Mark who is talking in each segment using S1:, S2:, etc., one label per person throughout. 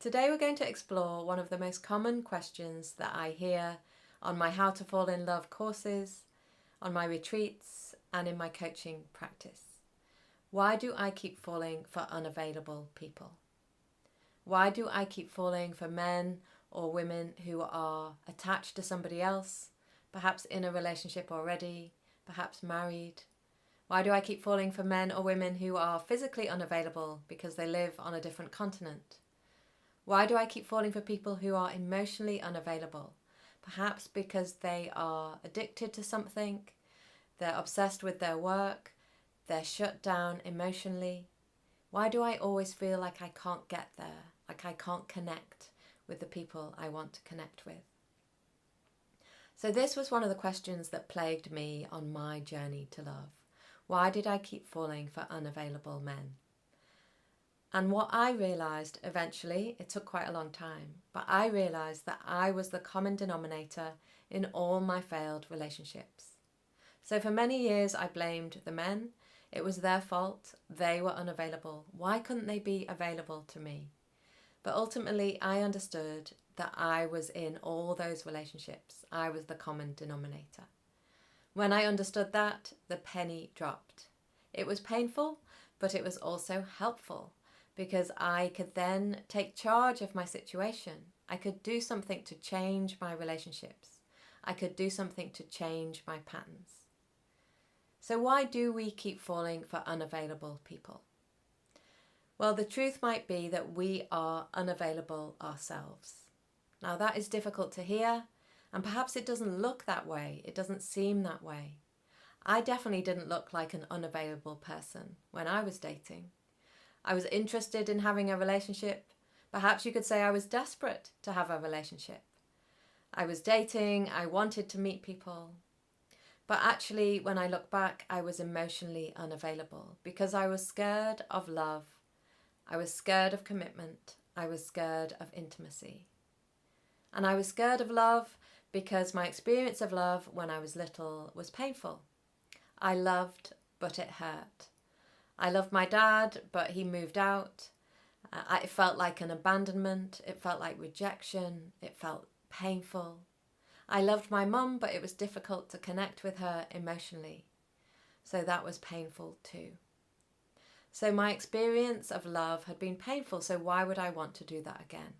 S1: Today we're going to explore one of the most common questions that I hear on my How to Fall in Love courses, on my retreats, and in my coaching practice. Why do I keep falling for unavailable people? Why do I keep falling for men or women who are attached to somebody else, perhaps in a relationship already, perhaps married? Why do I keep falling for men or women who are physically unavailable because they live on a different continent? Why do I keep falling for people who are emotionally unavailable? Perhaps because they are addicted to something, they're obsessed with their work, they're shut down emotionally. Why do I always feel like I can't get there, like I can't connect with the people I want to connect with? So this was one of the questions that plagued me on my journey to love. Why did I keep falling for unavailable men? And what I realised eventually, it took quite a long time, but I realised that I was the common denominator in all my failed relationships. So for many years I blamed the men. It was their fault. They were unavailable. Why couldn't they be available to me? But ultimately I understood that I was in all those relationships. I was the common denominator. When I understood that, the penny dropped. It was painful, but it was also helpful, because I could then take charge of my situation. I could do something to change my relationships. I could do something to change my patterns. So why do we keep falling for unavailable people? Well, the truth might be that we are unavailable ourselves. Now that is difficult to hear, and perhaps it doesn't look that way. It doesn't seem that way. I definitely didn't look like an unavailable person when I was dating. I was interested in having a relationship. Perhaps you could say I was desperate to have a relationship. I was dating, I wanted to meet people. But actually, when I look back, I was emotionally unavailable because I was scared of love. I was scared of commitment. I was scared of intimacy. And I was scared of love because my experience of love when I was little was painful. I loved, but it hurt. I loved my dad, but he moved out. It felt like an abandonment. It felt like rejection. It felt painful. I loved my mum, but it was difficult to connect with her emotionally. So that was painful too. So my experience of love had been painful, so why would I want to do that again?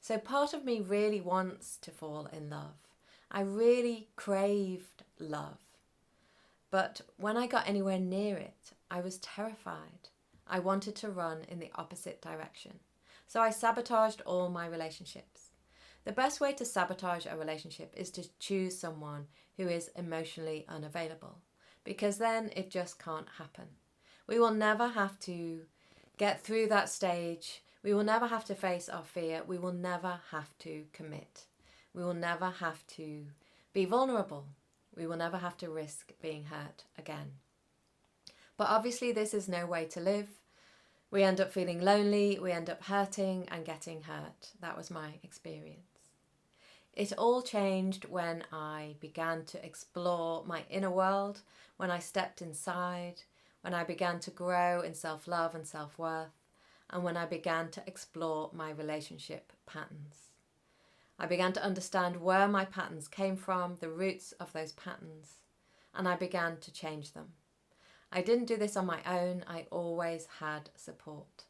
S1: So part of me really wants to fall in love. I really craved love. But when I got anywhere near it, I was terrified. I wanted to run in the opposite direction. So I sabotaged all my relationships. The best way to sabotage a relationship is to choose someone who is emotionally unavailable, because then it just can't happen. We will never have to get through that stage. We will never have to face our fear. We will never have to commit. We will never have to be vulnerable. We will never have to risk being hurt again. But obviously this is no way to live. We end up feeling lonely, we end up hurting and getting hurt. That was my experience. It all changed when I began to explore my inner world, when I stepped inside, when I began to grow in self-love and self-worth, and when I began to explore my relationship patterns. I began to understand where my patterns came from, the roots of those patterns, and I began to change them. I didn't do this on my own. I always had support.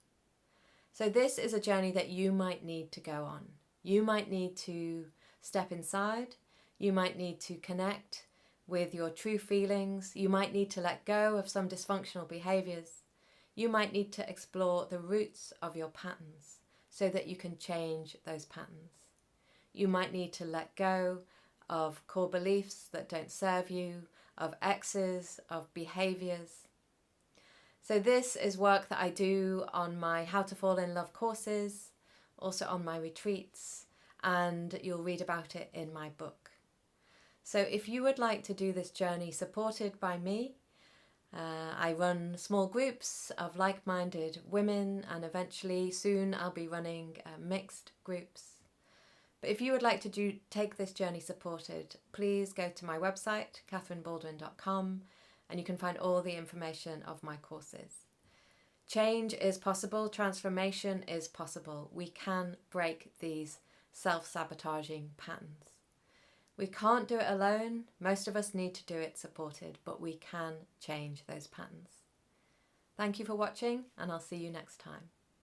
S1: So this is a journey that you might need to go on. You might need to step inside. You might need to connect with your true feelings. You might need to let go of some dysfunctional behaviors. You might need to explore the roots of your patterns so that you can change those patterns. You might need to let go of core beliefs that don't serve you, of exes, of behaviours. So this is work that I do on my How to Fall in Love courses, also on my retreats, and you'll read about it in my book. So if you would like to do this journey supported by me, I run small groups of like-minded women, and eventually soon I'll be running mixed groups. But if you would like to take this journey supported, please go to my website, catherinebaldwin.com, and you can find all the information of my courses. Change is possible, transformation is possible. We can break these self-sabotaging patterns. We can't do it alone. Most of us need to do it supported, but we can change those patterns. Thank you for watching, and I'll see you next time.